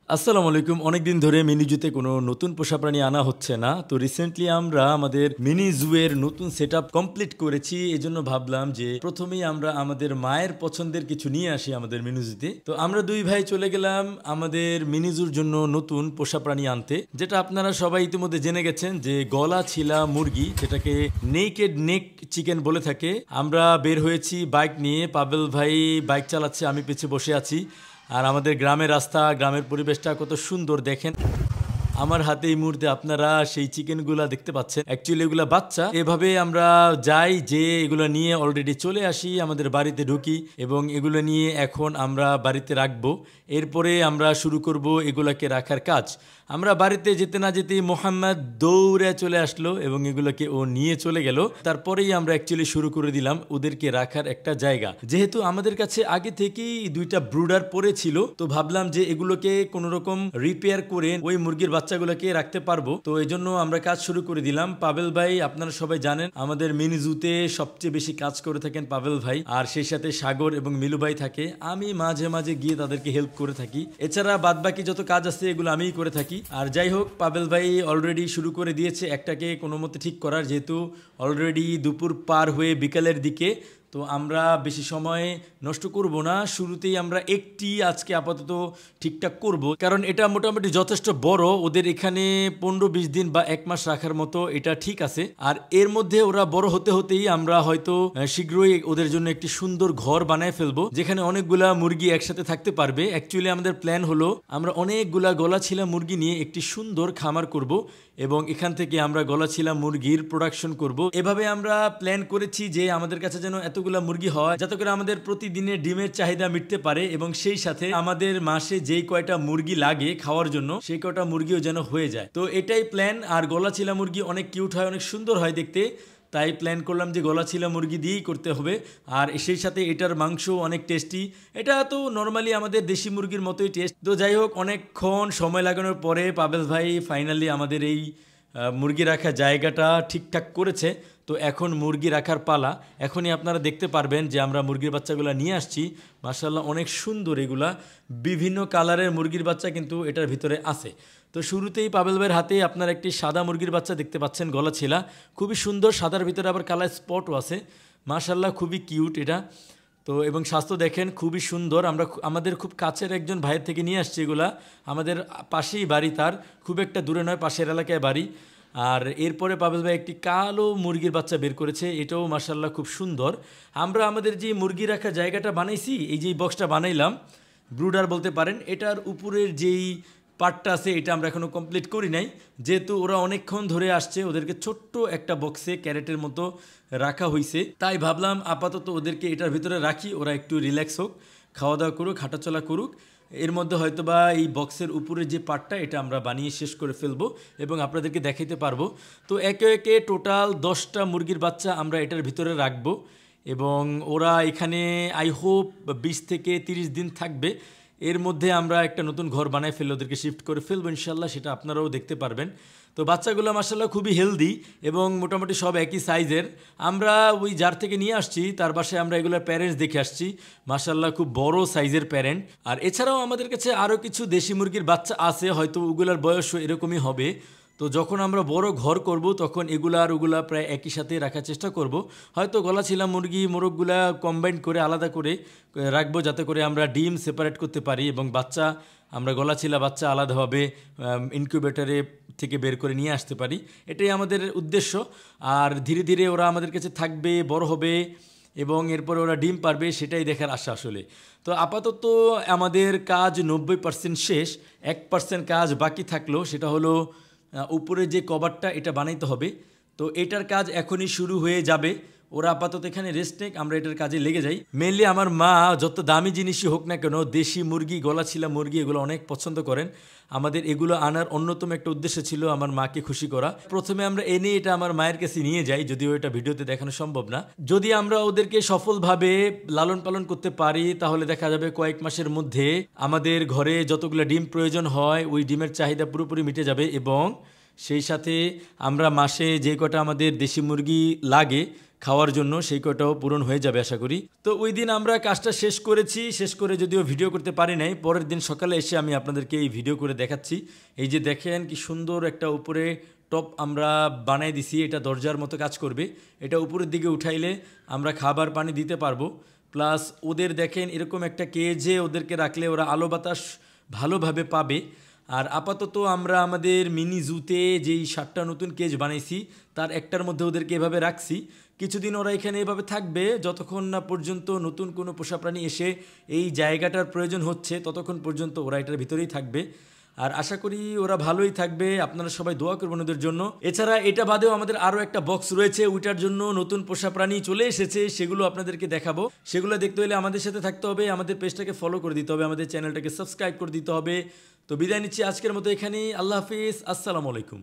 আসসালামু আলাইকুম। অনেকদিন ধরে মিনি জুতে কোনো নতুন পোষা প্রাণী আনা হচ্ছে না। তো রিসেন্টলি আমরা আমাদের মিনি জুয়ের নতুন সেটআপ কমপ্লিট করেছি। এজন্য ভাবলাম যে প্রথমেই আমরা আমাদের মায়ের পছন্দের কিছু নিয়ে আসি আমাদের মিনি জুতে। তো আমরা দুই ভাই চলে গেলাম আমাদের মিনি জুর জন্য নতুন পোষা প্রাণী আনতে, যেটা আপনারা সবাই ইতিমধ্যে জেনে গেছেন যে গলা ছিলা মুরগি, যেটাকে নেকেড নেক চিকেন বলে থাকে। আমরা বের হয়েছি বাইক নিয়ে, পাবেল ভাই বাইক চালাচ্ছে, আমি পিছে বসে আছি। আর আমাদের গ্রামের রাস্তা, গ্রামের পরিবেশটা কত সুন্দর দেখেন। আমার হাতে এই মুহূর্তে আপনারা সেই চিকেনগুলা দেখতে পাচ্ছেন। অ্যাকচুয়ালি এগুলা বাচ্চা। এভাবে আমরা যাই, যে এগুলো নিয়ে অলরেডি চলে আসি, আমাদের বাড়িতে ঢুকি এবং এগুলো নিয়ে এখন আমরা বাড়িতে রাখবো। এরপরে আমরা শুরু করব এগুলাকে রাখার কাজ। আমরা বাড়িতে যেতে না যেতেই মোহাম্মদ দৌড়ে চলে আসলো এবং এগুলোকে ও নিয়ে চলে গেল। তারপরেই আমরা অ্যাকচুয়ালি শুরু করে দিলাম ওদেরকে রাখার একটা জায়গা। যেহেতু আমাদের কাছে আগে থেকেই দুইটা ব্রুডার পড়ে ছিল, তো ভাবলাম যে এগুলোকে কোনো রকম রিপেয়ার করে ওই মুরগির বাচ্চাগুলোকে রাখতে পারবো। তো এই জন্য আমরা কাজ শুরু করে দিলাম। পাবেল ভাই, আপনারা সবাই জানেন আমাদের মিনি জুতে সবচেয়ে বেশি কাজ করে থাকেন পাবেল ভাই, আর সেই সাথে সাগর এবং মিলু ভাই থাকে। আমি মাঝে মাঝে গিয়ে তাদেরকে হেল্প করে থাকি। এছাড়া বাদ বাকি যত কাজ আছে এগুলো আমিই করে থাকি। আর যাই হোক, পাবেল ভাই অলরেডি শুরু করে দিয়েছে একটাকে কোনো মতে ঠিক করার, যেহেতু অলরেডি দুপুর পার হয়ে বিকালের দিকে। তো আমরা বেশি সময় নষ্ট করব না, শুরুতেই আমরা একটি আজকে আপাতত ঠিকঠাক করব, কারণ এটা মোটামুটি যথেষ্ট বড়। ওদের এখানে 15-20 দিন বা 1 মাস রাখার মতো এটা ঠিক আছে। আর এর মধ্যে ওরা বড় হতে হতেই আমরা হয়তো শীঘ্রই ওদের জন্য একটি সুন্দর ঘর বানায় ফেলবো, যেখানে অনেকগুলা মুরগি একসাথে থাকতে পারবে। অ্যাকচুয়ালি আমাদের প্ল্যান হলো আমরা অনেকগুলা গলাছিলা মুরগি নিয়ে একটি সুন্দর খামার করব এবং এখান থেকে আমরা গলাছিলা মুরগির প্রোডাকশন করব। এভাবে আমরা প্ল্যান করেছি যে আমাদের কাছে যেন এতগুলা মুরগি হয় যাতে করে আমাদের প্রতিদিনের ডিমের চাহিদা মিটতে পারে এবং সেই সাথে আমাদের মাসে যেই কয়টা মুরগি লাগে খাওয়ার জন্য সেই কয়টা মুরগিও যেন হয়ে যায়। তো এটাই প্ল্যান। আর গলাছিলা মুরগি অনেক কিউট হয়, অনেক সুন্দর হয় দেখতে, তাই প্ল্যান করলাম যে গলাছিলা মুরগি দিয়েই করতে হবে। আর সেই সাথে এটার মাংস অনেক টেস্টি। এটা তো নর্মালি আমাদের দেশি মুরগির মতোই টেস্ট। তো যাই হোক, অনেকক্ষণ সময় লাগানোর পরে পাবেল ভাই ফাইনালি আমাদের এই মুরগি রাখা জায়গাটা ঠিকঠাক করেছে। তো এখন মুরগি রাখার পালা। এখনই আপনারা দেখতে পারবেন যে আমরা মুরগির বাচ্চাগুলো নিয়ে আসছি। মাশাআল্লাহ অনেক সুন্দর এগুলা, বিভিন্ন কালারের মুরগির বাচ্চা কিন্তু এটার ভিতরে আছে। তো শুরুতেই পাবেল ভাইয়ের হাতে আপনারা একটি সাদা মুরগির বাচ্চা দেখতে পাচ্ছেন, গলাছিলা, খুবই সুন্দর। সাদার ভিতরে আবার কালার স্পটও আছে। মাশাআল্লাহ খুবই কিউট এটা। তো এবং স্বাস্থ্য দেখেন খুবই সুন্দর। আমরা আমাদের খুব কাছের একজন ভাইয়ের থেকে নিয়ে আসছি এগুলা। আমাদের পাশেই বাড়ি, তার খুব একটা দূরে নয়, পাশের এলাকায় বাড়ি। আর এরপরে পাবেল ভাই একটি কালো মুরগির বাচ্চা বের করেছে, এটাও মাশাআল্লাহ খুব সুন্দর। আমরা আমাদের যে মুরগি রাখা জায়গাটা বানাইছি, এই যে বক্সটা বানাইলাম, ব্রুডার বলতে পারেন, এটার উপরের যেই পার্টটা আছে এটা আমরা এখনও কমপ্লিট করি নাই। যেহেতু ওরা অনেকক্ষণ ধরে আসছে, ওদেরকে ছোট্ট একটা বক্সে ক্যারেটের মতো রাখা হয়েছে, তাই ভাবলাম আপাতত ওদেরকে এটার ভিতরে রাখি, ওরা একটু রিল্যাক্স হোক, খাওয়া দাওয়া করুক, হাঁটাচলা করুক। এর মধ্যে হয়তোবা এই বক্সের উপরের যে পার্টটা এটা আমরা বানিয়ে শেষ করে ফেলবো এবং আপনাদেরকে দেখাইতে পারবো। তো একে একে টোটাল 10টা মুরগির বাচ্চা আমরা এটার ভিতরে রাখবো এবং ওরা এখানে আই হোপ 20 থেকে 30 দিন থাকবে। এর মধ্যে আমরা একটা নতুন ঘর বানায় ফেলে ওদেরকে শিফট করে ফেলবো ইনশাল্লাহ, সেটা আপনারাও দেখতে পারবেন। তো বাচ্চাগুলো মাশাআল্লাহ খুবই হেলদি এবং মোটামুটি সব একই সাইজের। আমরা ওই যার থেকে নিয়ে আসছি তার বাসায় আমরা এগুলোর প্যারেন্টস দেখে আসছি, মাশাআল্লাহ খুব বড় সাইজের প্যারেন্ট। আর এছাড়াও আমাদের কাছে আরও কিছু দেশি মুরগির বাচ্চা আছে, হয়তো ওগুলোর বয়সও এরকমই হবে। তো যখন আমরা বড় ঘর করব তখন এগুলা আর ওগুলা প্রায় একই সাথে রাখার চেষ্টা করব। হয়তো গলাছিলা মুরগি মোরগগুলা কম্বাইন করে আলাদা করে রাখবো, যাতে করে আমরা ডিম সেপারেট করতে পারি এবং বাচ্চা আমরা গলাছিলা বাচ্চা আলাদাভাবে ইনকিউবেটরে থেকে বের করে নিয়ে আসতে পারি। এটাই আমাদের উদ্দেশ্য। আর ধীরে ধীরে ওরা আমাদের কাছে থাকবে, বড় হবে এবং এরপরে ওরা ডিম পারবে, সেটাই দেখার আশা আসলে। তো আপাতত আমাদের কাজ 90% শেষ, 1% কাজ বাকি থাকলো, সেটা হলো উপরে যে কভারটা এটা বানাইতে হবে। তো এটার কাজ এখনই শুরু হয়ে যাবে। ওরা আপাতত এখানে রেস্ট নেক, আমরা এটার কাজে লেগে যাই। মেনলি আমার মা যত দামি জিনিসই হোক না কেন, দেশি মুরগি, গলাছিলা মুরগি এগুলো অনেক পছন্দ করেন। আমাদের এগুলো আনার অন্যতম একটা উদ্দেশ্য ছিল আমার মাকে খুশি করা। প্রথমে আমরা এনে এটা আমার মায়ের কাছে নিয়ে যাই, যদিও এটা ভিডিওতে দেখানো সম্ভব না। যদি আমরা ওদেরকে সফলভাবে লালন পালন করতে পারি তাহলে দেখা যাবে কয়েক মাসের মধ্যে আমাদের ঘরে যতগুলো ডিম প্রয়োজন হয় ওই ডিমের চাহিদা পুরোপুরি মিটে যাবে এবং সেই সাথে আমরা মাসে যে কটা আমাদের দেশি মুরগি লাগে খাওয়ার জন্য, সেই কয়টাও পূরণ হয়ে যাবে আশা করি। তো ওই দিন আমরা কাজটা শেষ করেছি, শেষ করে যদিও ভিডিও করতে পারি নাই, পরের দিন সকালে এসে আমি আপনাদেরকে এই ভিডিও করে দেখাচ্ছি। এই যে দেখেন কি সুন্দর একটা উপরে টপ আমরা বানাই দিছি, এটা দরজার মতো কাজ করবে। এটা উপরের দিকে উঠাইলে আমরা খাবার পানি দিতে পারবো। প্লাস ওদের দেখেন এরকম একটা কেজে ওদেরকে রাখলে ওরা আলো বাতাস ভালোভাবে পাবে। আর আপাতত আমরা আমাদের মিনি জুতে যেই 7টা নতুন কেজ বানাইছি তার একটার মধ্যে ওদেরকে এভাবে রাখছি। কিছুদিন ওরা এখানে এভাবে থাকবে, যতক্ষণ না পর্যন্ত নতুন কোনো পোষা প্রাণী এসে এই জায়গাটার প্রয়োজন হচ্ছে ততক্ষণ পর্যন্ত ওরা এটার ভিতরেই থাকবে। আর আশা করি ওরা ভালোই থাকবে, আপনারা সবাই দোয়া করবেন ওদের জন্য। এছাড়া এটা বাদেও আমাদের আরও একটা বক্স রয়েছে, ওইটার জন্য নতুন পোষা প্রাণী চলে এসেছে, সেগুলো আপনাদেরকে দেখাবো। সেগুলো দেখতে হলে আমাদের সাথে থাকতে হবে, আমাদের পেজটাকে ফলো করে দিতে হবে, আমাদের চ্যানেলটাকে সাবস্ক্রাইব করে দিতে হবে। তো বিদায় নিচ্ছি আজকের মতো এখানেই। আল্লাহ হাফিজ, আসসালামু আলাইকুম।